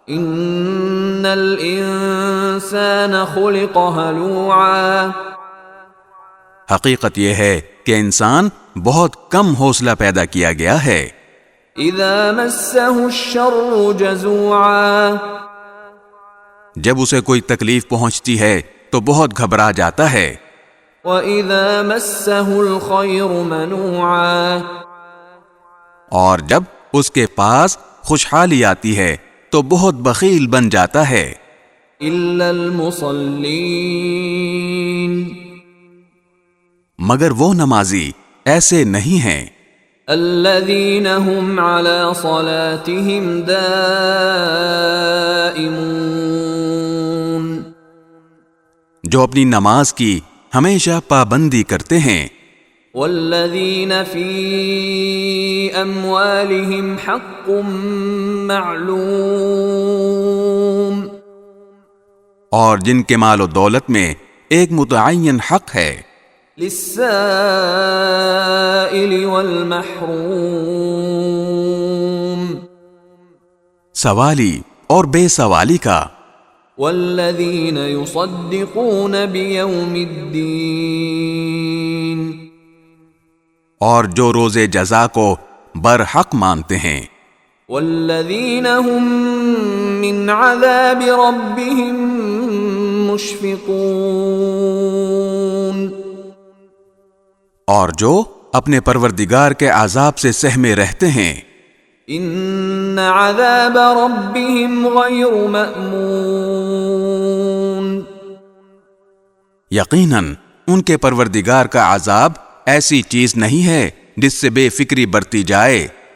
ان الانسان خلق ہلوعا، حقیقت یہ ہے کہ انسان بہت کم حوصلہ پیدا کیا گیا ہے۔ اذا مسہ الشر جزوعا، جب اسے کوئی تکلیف پہنچتی ہے تو بہت گھبرا جاتا ہے۔ وَإِذَا مَسَّهُ الْخَيْرُ مَنُوعًا، اور جب اس کے پاس خوشحالی آتی ہے تو بہت بخیل بن جاتا ہے۔ إِلَّا الْمُصَلِّينَ، مگر وہ نمازی ایسے نہیں ہیں الَّذِينَ هُمْ عَلَى صَلَاتِهِمْ دَائِمُونَ، جو اپنی نماز کی ہمیشہ پابندی کرتے ہیں۔ وَالَّذِينَ فِي أَمْوَالِهِمْ حَقٌّ مَّعْلُومٌ، اور جن کے مال و دولت میں ایک متعین حق ہے، لِلسَّائِلِ وَالْمَحْرُومِ، سوالی اور بے سوالی کا۔ وَالَّذِينَ يُصَدِّقُونَ بِيَوْمِ الدِّينِ، اور جو روز جزا کو برحق مانتے ہیں۔ وَالَّذِينَ هُم مِّنْ عَذَابِ رَبِّهِم مُشْفِقُونَ، اور جو اپنے پروردگار کے عذاب سے سہمے رہتے ہیں۔ إِنَّ عَذَابَ رَبِّهِمْ غَيْرُ مَأْمُونٍ، یقیناً ان کے پروردگار کا عذاب ایسی چیز نہیں ہے جس سے بے فکری برتی جائے۔